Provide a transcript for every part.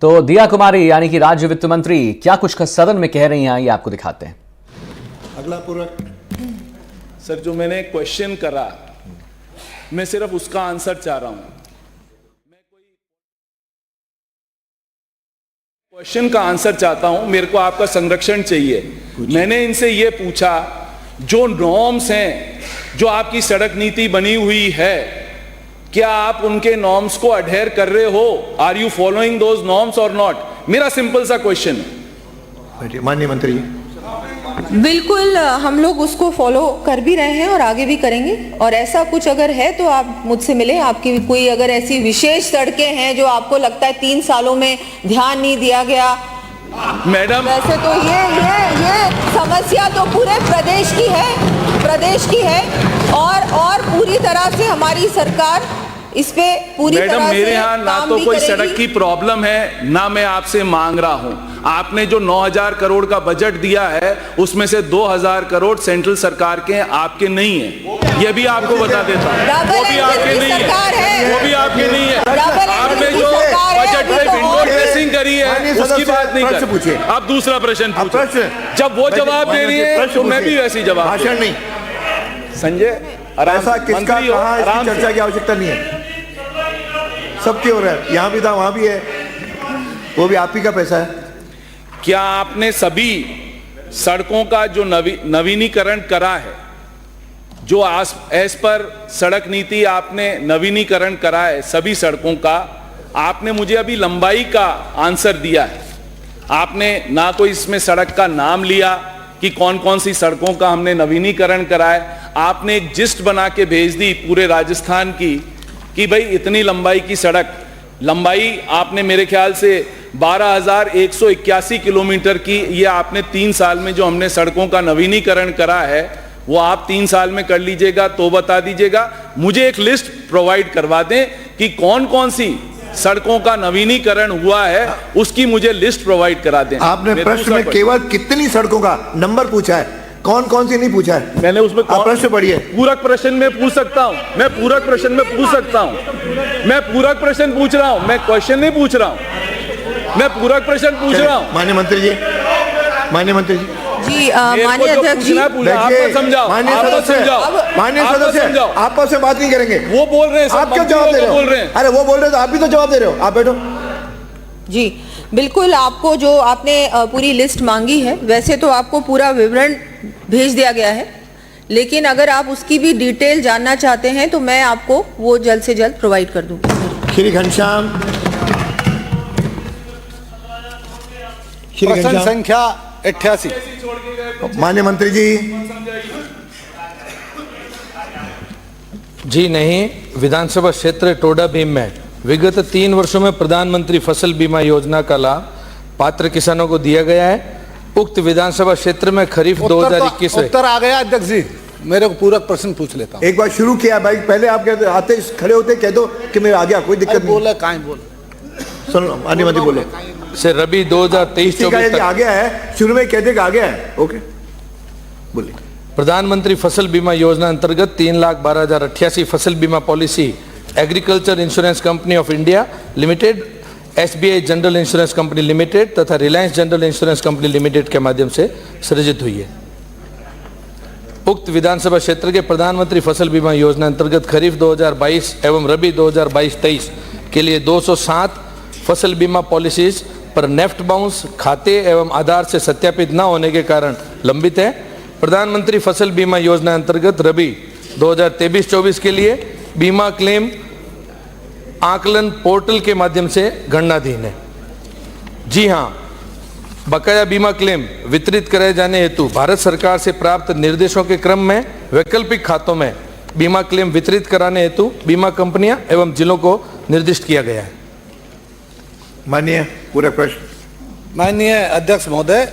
तो दिया कुमारी यानी कि राज्य वित्त मंत्री क्या कुछ सदन में कह रही हैं, ये आपको दिखाते हैं। अगला पूरा सर, जो मैंने क्वेश्चन करा मैं सिर्फ उसका आंसर चाह रहा हूं। मैं कोई क्वेश्चन का आंसर चाहता हूं, मेरे को आपका संरक्षण चाहिए। मैंने इनसे ये पूछा, जो नॉर्म्स हैं, जो आपकी सड़क नीति बनी हुई है, क्या आप उनके नॉर्म्स को अडेयर कर रहे हो? Are you following those norms और नॉट? मेरा सिंपल सा क्वेश्चन है। माननीय मंत्री जी, बिल्कुल हम लोग उसको फॉलो कर भी रहे हैं और आगे भी करेंगे। और ऐसा कुछ अगर है तो आप मुझसे मिले, आपकी कोई अगर ऐसी विशेष सड़कें हैं जो आपको लगता है 3 सालों में ध्यान नहीं दिया गया, मैडम वैसे तो ये समस्या तो पूरे प्रदेश की है और पूरी तरह से हमारी सरकार इस पे पूरी तरह से मैडम, मेरे यहाँ ना तो कोई सड़क की प्रॉब्लम है, ना मैं आपसे मांग रहा हूं। आपने जो 9,000 करोड़ का बजट दिया है उसमें से 2,000 करोड़ सेंट्रल सरकार के हैं, आपके नहीं है। ये भी आपको बता देता हूं, वो भी आपके नहीं है, वो भी आपके नहीं है। आपने जो बजट में विंडो ड्रेसिंग करी है उसकी बात नहीं कर। आप दूसरा प्रश्न पूछो, जब वो जवाब दे रही है तो मैं भी वैसे ही जवाब। भाषण नहीं। संजय, ऐसा किसका कहा, इसकी चर्चा की आवश्यकता नहीं है। सबके हो रहा है, यहाँ भी था वहां भी है, वो भी आप ही का पैसा है। क्या आपने सभी सड़कों का जो नवीनीकरण करा है, जो एज पर सड़क नीति आपने नवीनीकरण करा है सभी सड़कों का, आपने मुझे अभी लंबाई का आंसर दिया है। आपने ना कोई इसमें सड़क का नाम लिया कि कौन कौन सी सड़कों का हमने नवीनीकरण करा है। आपने एक जिस्ट बना के भेज दी पूरे राजस्थान की कि भाई इतनी लंबाई की सड़क, लंबाई आपने मेरे ख्याल से 12,181 किलोमीटर की, ये आपने 3 साल में जो हमने सड़कों का नवीनीकरण करा है वो आप 3 साल में कर लीजिएगा तो बता दीजिएगा। मुझे एक लिस्ट प्रोवाइड करवा दें कि कौन कौन सी सड़कों का नवीनीकरण हुआ है, उसकी मुझे लिस्ट प्रोवाइड करा दें। आपने प्रश्न में केवल कितनी सड़कों का नंबर पूछा है, कौन कौन सी नहीं पूछा है। मैंने उसमें प्रश्न पढ़िए। पूरक प्रश्न में पूछ सकता हूं, मैं पूरक प्रश्न में पूछ सकता हूं, मैं पूरक प्रश्न पूछ रहा हूं, मैं क्वेश्चन नहीं पूछ रहा हूं, मैं पूरक प्रश्न पूछ रहा हूं। माननीय मंत्री जी, माननीय मंत्री जी जी, माननीय अध्यक्ष जी, समझाओ, माननीय सदस्य आपस में बात नहीं करेंगे। वो बोल रहे हैं, आप क्यों जवाब दे रहे हो? अरे वो बोल रहे हैं तो आप भी तो जवाब दे रहे हो। आप बैठो जी। बिल्कुल, आपको जो आपने पूरी लिस्ट मांगी है, वैसे तो आपको पूरा विवरण भेज दिया गया है, लेकिन अगर आप उसकी भी डिटेल जानना चाहते हैं तो मैं आपको वो जल्द से जल्द प्रोवाइड कर दूंगी। श्री घनश्याम, प्रश्न संख्या 88। माननीय मंत्री जी नहीं, विधानसभा क्षेत्र टोडा भीम में विगत 3 वर्षों में प्रधानमंत्री फसल बीमा योजना का लाभ पात्र किसानों को दिया गया है। उक्त विधानसभा क्षेत्र में खरीफ 2021 में उत्तर आ गया। अध्यक्ष जी, मेरे को पूरक प्रश्न पूछ लेता हूं। एक बार शुरू किया भाई, पहले आप कहते आते खड़े होते कह दो कि मैं आ गया, कोई दिक्कत नहीं। बोले काहे बोले, सुनो माननीय मंत्री बोले से रबी 2023-24 तक आ गया है, शुरू में कहते कि आ गया है। ओके बोलिए। प्रधानमंत्री फसल बीमा योजना अंतर्गत 3,12,088 फसल बीमा policy agriculture insurance company of India limited, SBI general insurance company limited तथा Reliance general insurance company limited के माध्यम से सृजित हुई है। उक्त विधानसभा क्षेत्र के प्रधानमंत्री फसल बीमा योजना अंतर्गत खरीफ 2022 एवं रबी 2022-23 के लिए 207 फसल बीमा पॉलिसीज पर नेफ्ट बाउंस खाते एवं आधार से सत्यापित न होने के कारण लंबित है। प्रधानमंत्री फसल बीमा योजना अंतर्गत रबी 2023-24 के लिए बीमा क्लेम आकलन पोर्टल के माध्यम से गणनाधीन है। जी हां, बकाया बीमा क्लेम वितरित कराए जाने हेतु भारत सरकार से प्राप्त निर्देशों के क्रम में वैकल्पिक खातों में बीमा क्लेम वितरित कराने हेतु बीमा कंपनियां एवं जिलों को निर्दिष्ट किया गया है। माननीय पूरा प्रश्न। माननीय अध्यक्ष महोदय,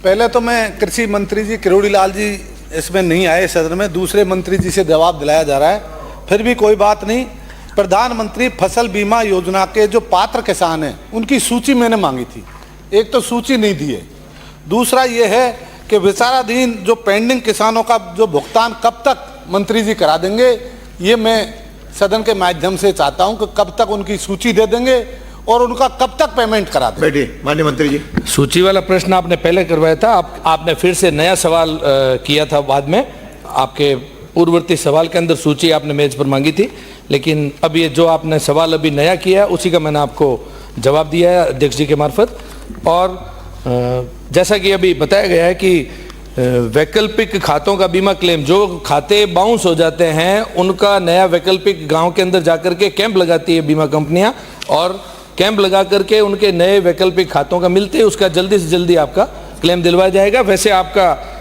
पहले तो मैं कृषि मंत्री जी किरोड़ी लाल जी इसमें नहीं आए सदन में, दूसरे मंत्री जी से जवाब दिलाया जा रहा है, फिर भी कोई बात नहीं। प्रधानमंत्री फसल बीमा योजना के जो पात्र किसान हैं उनकी सूची मैंने मांगी थी, एक तो सूची नहीं दी है, दूसरा ये है कि विचाराधीन जो पेंडिंग किसानों का जो भुगतान कब तक मंत्री जी करा देंगे, ये मैं सदन के माध्यम से चाहता हूं कि कब तक उनकी सूची दे देंगे और उनका कब तक पेमेंट करा दें। बैठिए माननीय मंत्री जी। सूची वाला प्रश्न आपने पहले करवाया था, आपने फिर से नया सवाल किया था बाद में। आपके पूर्ववर्ती सवाल के अंदर सूची आपने मेज पर मांगी थी, लेकिन अब ये जो आपने सवाल अभी नया किया उसी का मैंने आपको जवाब दिया है अध्यक्ष जी के मार्फत। और जैसा कि अभी बताया गया है कि वैकल्पिक खातों का बीमा क्लेम, जो खाते बाउंस हो जाते हैं उनका नया वैकल्पिक गांव के अंदर जाकर के कैंप लगाती है बीमा कंपनियां, और कैंप लगा करके उनके नए वैकल्पिक खातों का मिलते ही उसका जल्दी से जल्दी आपका क्लेम दिलवाया जाएगा। वैसे आपका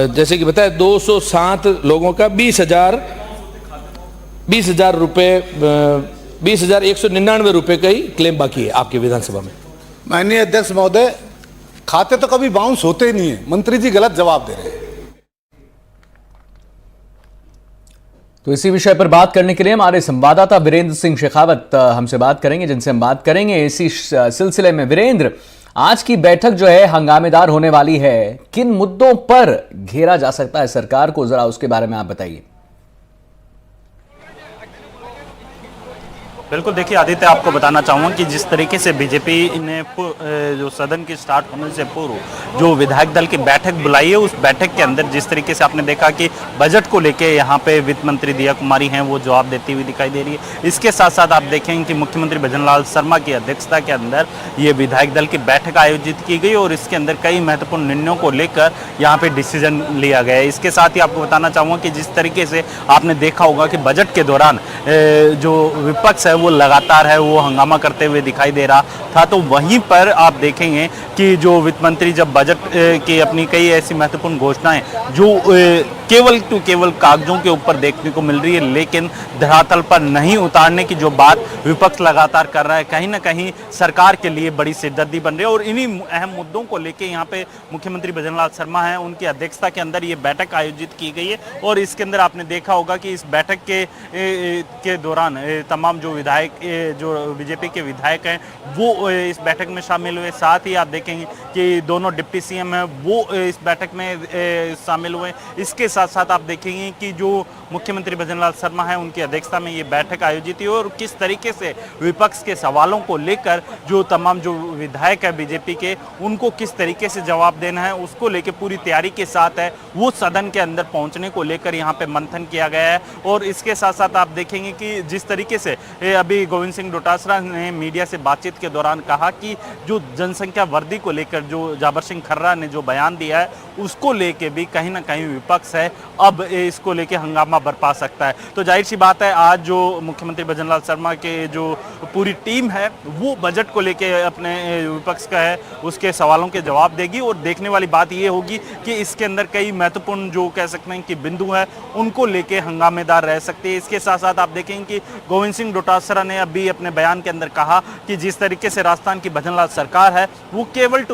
जैसे कि बताया 207 लोगों का 20,000 रुपये 20,199 रुपये का ही क्लेम बाकी है आपकी विधानसभा में। माननीय अध्यक्ष महोदय, खाते तो कभी बाउंस होते ही नहीं है, मंत्री जी गलत जवाब दे रहे हैं। तो इसी विषय पर बात करने के लिए हमारे संवाददाता वीरेंद्र सिंह शेखावत हमसे बात करेंगे, जिनसे हम बात करेंगे इसी सिलसिले में। वीरेंद्र, आज की बैठक जो है हंगामेदार होने वाली है, किन मुद्दों पर घेरा जा सकता है सरकार को, जरा उसके बारे में आप बताइए। बिल्कुल, देखिए आदित्य, आपको बताना चाहूँगा कि जिस तरीके से बीजेपी ने जो सदन की स्टार्ट होने से पूर्व जो विधायक दल की बैठक बुलाई है, उस बैठक के अंदर जिस तरीके से आपने देखा कि बजट को लेके यहाँ पे वित्त मंत्री दिया कुमारी हैं, वो जवाब देती हुई दिखाई दे रही है। इसके साथ साथ आप देखेंगे कि मुख्यमंत्री भजनलाल शर्मा की अध्यक्षता के अंदर ये विधायक दल की बैठक आयोजित की गई और इसके अंदर कई महत्वपूर्ण निर्णयों को लेकर यहाँ पे डिसीजन लिया गया है। इसके साथ ही आपको बताना चाहूँगा कि जिस तरीके से आपने देखा होगा कि बजट के दौरान जो विपक्ष है वो लगातार है वो हंगामा करते हुए दिखाई दे रहा था, तो वहीं पर आप देखेंगे कि जो वित्त मंत्री जब बजट की अपनी कई ऐसी महत्वपूर्ण घोषणाएं जो केवल कागजों के ऊपर देखने को मिल रही है, लेकिन धरातल पर नहीं उतारने की जो बात विपक्ष लगातार कर रहा है, कहीं ना कहीं सरकार के लिए बड़ी सिरदर्दी बन रही है। और इन्हीं अहम मुद्दों को लेकर यहाँ पे मुख्यमंत्री भजनलाल शर्मा हैं, उनकी अध्यक्षता के अंदर ये बैठक आयोजित की गई है। और इसके अंदर आपने देखा होगा कि इस बैठक के दौरान तमाम जो विधायक जो बीजेपी के विधायक हैं वो इस बैठक में शामिल हुए। साथ ही आप देखेंगे कि दोनों डिप्टी सीएम हैं वो इस बैठक में शामिल हुए। इसके साथ साथ आप देखेंगे कि जो मुख्यमंत्री भजनलाल शर्मा है उनकी अध्यक्षता में ये बैठक आयोजित हुई और किस तरीके से विपक्ष के सवालों को लेकर जो तमाम जो विधायक है बीजेपी के, उनको किस तरीके से जवाब देना है उसको लेकर पूरी तैयारी के साथ है वो सदन के अंदर पहुंचने को लेकर यहाँ पे मंथन किया गया है। और इसके साथ साथ आप देखेंगे कि जिस तरीके से अभी गोविंद सिंह डोटासरा ने मीडिया से बातचीत के दौरान कहा कि जो जनसंख्या वृद्धि को लेकर जो जाबर सिंह खर्रा ने जो बयान दिया है उसको लेके भी कहीं ना कहीं विपक्ष है अब इसको लेके हंगामा बरपा सकता है। तो जाहिर सी बात है आज जो मुख्यमंत्री भजनलाल शर्मा के जो पूरी टीम है वो बजट को लेके अपने विपक्ष का है उसके सवालों के जवाब देगी। और देखने वाली बात ये होगी कि इसके अंदर कई महत्वपूर्ण जो कह सकते हैं कि बिंदु है उनको लेके हंगामेदार रह सकते हैं। इसके साथ साथ आप देखेंगे कि गोविंद सिंह डोटासरा ने अभी अपने बयान के अंदर कहा कि जिस तरीके से राजस्थान की भजनलाल सरकार है वो केवल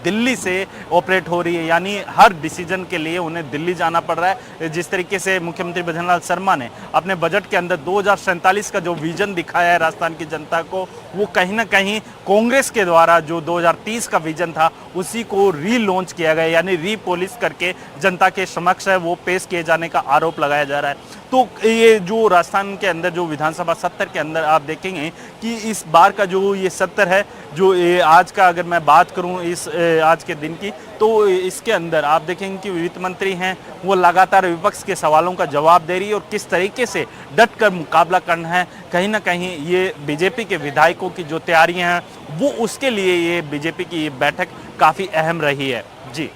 दिल्ली से ऑपरेट हो रही है, यानी हर डिसीजन के लिए उन्हें दिल्ली जाना पड़ रहा है। जिस तरीके से मुख्यमंत्री भजनलाल शर्मा ने अपने बजट के अंदर 2047 का जो विजन दिखाया है राजस्थान की जनता को, वो कहीं ना कहीं कांग्रेस के द्वारा जो 2030 का विजन था उसी को रीलॉन्च किया गया, यानी रीपॉलिश करके जनता के समक्ष है वो पेश किए जाने का आरोप लगाया जा रहा है। तो ये जो राजस्थान के अंदर जो विधानसभा सत्र के अंदर आप देखेंगे कि इस बार का जो ये सत्र है, जो आज का अगर मैं बात करूं इस आज के दिन की, तो इसके अंदर आप देखेंगे कि वित्त मंत्री हैं वो लगातार विपक्ष के सवालों का जवाब दे रही है और किस तरीके से डट कर मुकाबला करना है। कहीं ना कहीं ये बीजेपी के विधायकों की जो तैयारियां हैं वो उसके लिए ये बीजेपी की ये बैठक काफ़ी अहम रही है। जी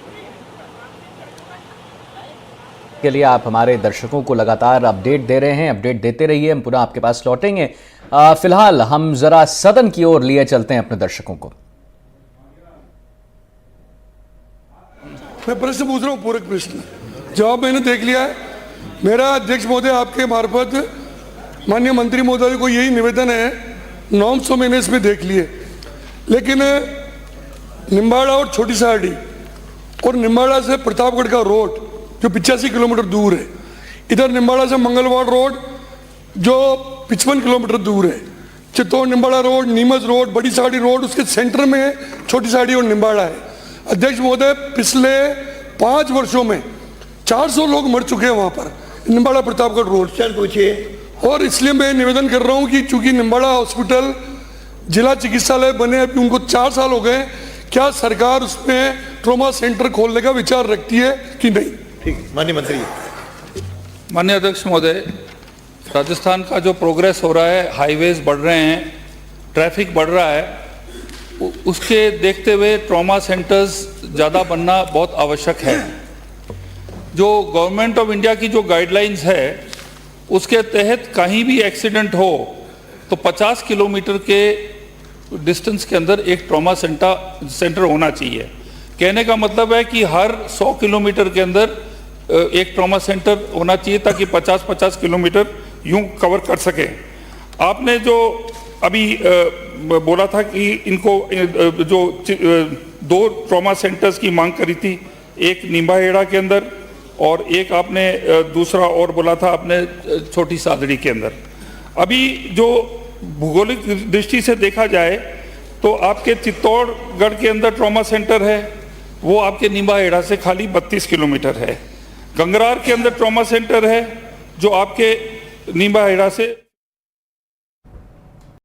के लिए आप हमारे दर्शकों को लगातार अपडेट दे रहे हैं, अपडेट देते रहिए, हम पुनः आपके पास लौटेंगे। फिलहाल हम जरा सदन की ओर लिए चलते हैं अपने दर्शकों को। मैं प्रश्न पूछ रहा हूँ, पूरक प्रश्न, जवाब मैंने देख लिया है। मेरा अध्यक्ष महोदय आपके मार्फत माननीय मंत्री महोदय को यही निवेदन है, 900 मैंने इसमें देख लिए, लेकिन निम्बाड़ा और छोटी साड़ी और निम्बाड़ा से प्रतापगढ़ का रोड जो 85 किलोमीटर दूर है, इधर निम्बाड़ा से मंगलवाड़ रोड जो 55 किलोमीटर दूर है, चित्तौड़ निम्बाड़ा रोड, नीमच रोड, बड़ी साड़ी रोड, उसके सेंटर में छोटी साड़ी और निम्बाड़ा है। अध्यक्ष महोदय, पिछले 5 वर्षों में 400 लोग मर चुके हैं वहाँ पर निम्बाड़ा प्रतापगढ़ रोड। पूछिए। और इसलिए मैं निवेदन कर रहा हूँ कि चूंकि निम्बाड़ा हॉस्पिटल जिला चिकित्सालय बने अभी उनको 4 साल हो गए, क्या सरकार उसमें ट्रॉमा सेंटर खोलने का विचार रखती है कि नहीं? ठीक, माननीय मंत्री। माननीय अध्यक्ष महोदय, राजस्थान का जो प्रोग्रेस हो रहा है, हाईवेज बढ़ रहे हैं, ट्रैफिक बढ़ रहा है, उसके देखते हुए ट्रॉमा सेंटर्स ज़्यादा बनना बहुत आवश्यक है। जो गवर्नमेंट ऑफ इंडिया की जो गाइडलाइंस है उसके तहत कहीं भी एक्सीडेंट हो तो 50 किलोमीटर के डिस्टेंस के अंदर एक ट्रॉमा सेंटर होना चाहिए। कहने का मतलब है कि हर 100 किलोमीटर के अंदर एक ट्रॉमा सेंटर होना चाहिए ताकि 50-50 किलोमीटर यूं कवर कर सके। आपने जो अभी बोला था कि इनको जो 2 ट्रॉमा सेंटर्स की मांग करी थी, एक निम्बाहेड़ा के अंदर और एक आपने दूसरा और बोला था आपने छोटी सादड़ी के अंदर। अभी जो भौगोलिक दृष्टि से देखा जाए तो आपके चित्तौड़गढ़ के अंदर ट्रॉमा सेंटर है, वो आपके निम्बाहेड़ा से खाली 32 किलोमीटर है। गंगरार के अंदर ट्रॉमा सेंटर है जो आपके निम्बाहेड़ा से